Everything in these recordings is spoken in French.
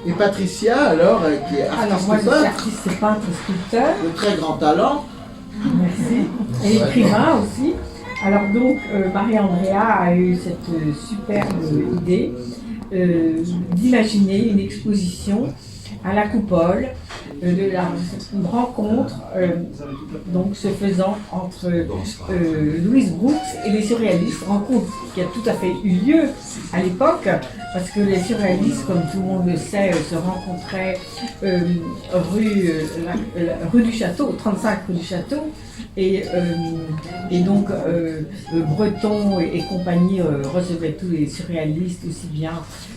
Et Patricia, alors, qui est Alors artiste moi je suis peintre, artiste peintre sculpteur, de très grand talent. merci, et écrivain aussi. Alors donc Marie-Andrea a eu cette superbe idée d'imaginer une exposition à la Coupole, une rencontre donc se faisant entre Louise Brooks et les surréalistes, rencontre qui a tout à fait eu lieu à l'époque, parce que les surréalistes, comme tout le monde le sait, se rencontraient rue du Château, 35 rue du Château, et donc Breton et compagnie recevaient tous les surréalistes, aussi bien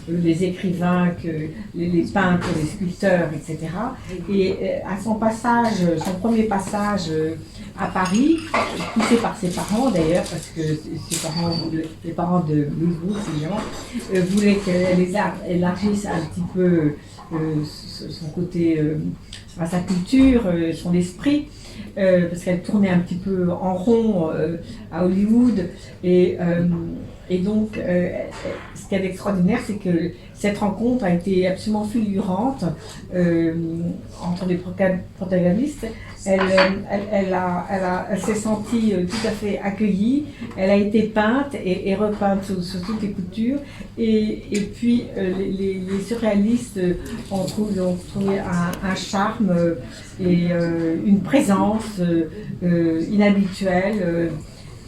les écrivains que les peintres, les sculpteurs, etc. Et à son passage, son premier passage à Paris, poussé par ses parents d'ailleurs, parce que ses parents, les parents de Louise Brooks évidemment, voulaient qu'elle élargisse un petit peu son côté, sa culture, son esprit. Parce qu'elle tournait un petit peu en rond à Hollywood et donc ce qu'il y a d'extraordinaire, c'est que cette rencontre a été absolument fulgurante entre les protagonistes. Elle s'est sentie tout à fait accueillie, elle a été peinte et repeinte sous toutes les coutures, et puis les surréalistes ont trouvé un charme et une présence inhabituelle,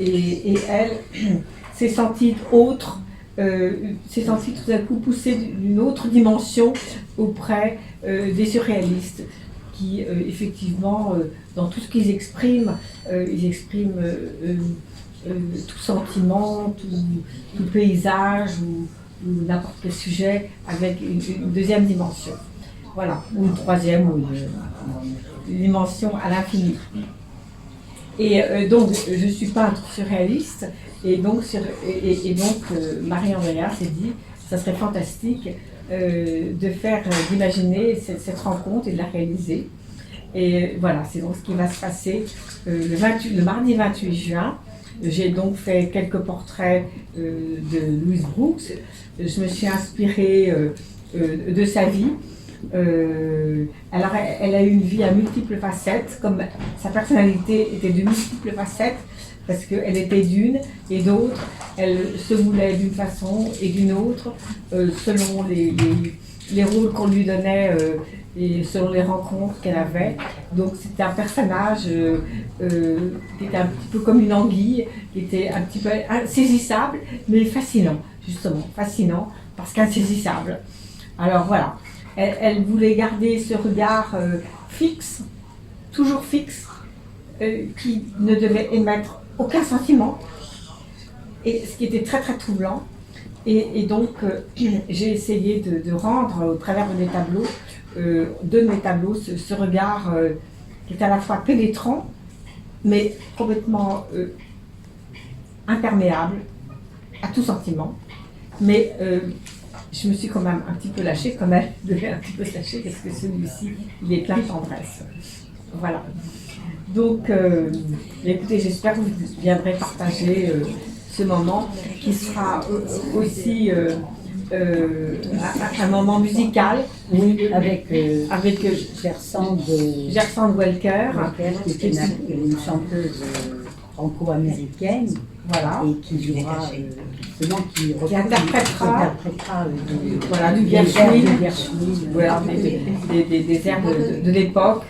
et elle s'est sentie autre, s'est sentie tout à coup poussée d'une autre dimension auprès des surréalistes, qui effectivement, dans tout ce qu'ils expriment, ils expriment tout sentiment, tout paysage ou n'importe quel sujet avec une deuxième dimension. Voilà, ou une troisième, ou une dimension à l'infini. Et donc, je suis peintre surréaliste, et donc Marie-Andrea s'est dit, ça serait fantastique d'imaginer cette rencontre et de la réaliser. Et voilà, c'est donc ce qui va se passer le mardi 28 juin. J'ai donc fait quelques portraits de Louise Brooks. Je me suis inspirée de sa vie. Alors, elle a eu une vie à multiples facettes, comme sa personnalité était de multiples facettes, parce qu'elle était d'une et d'autre, elle se voulait d'une façon et d'une autre, selon les rôles qu'on lui donnait et selon les rencontres qu'elle avait. Donc c'était un personnage qui était un petit peu comme une anguille, qui était un petit peu insaisissable, mais fascinant, justement, fascinant, parce qu'insaisissable. Alors voilà, elle voulait garder ce regard fixe, toujours fixe, qui ne devait émettre aucun sentiment, et ce qui était très très troublant. Et donc j'ai essayé de rendre au travers de mes tableaux, deux de mes tableaux, ce regard qui est à la fois pénétrant, mais complètement imperméable à tout sentiment. Mais je me suis quand même un petit peu lâchée, comme elle devait un petit peu se lâcher, parce que celui-ci, il est plein de tendresse. Voilà. Donc, écoutez, j'espère que vous viendrez partager ce moment, qui sera aussi un moment musical. Oui, avec Gersande Welker, qui était une chanteuse franco-américaine, voilà, et qui jouera, qui interprétera voilà, du Gershwin, voilà, des airs de l'époque.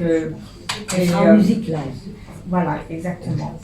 En musique live. Voilà, exactement.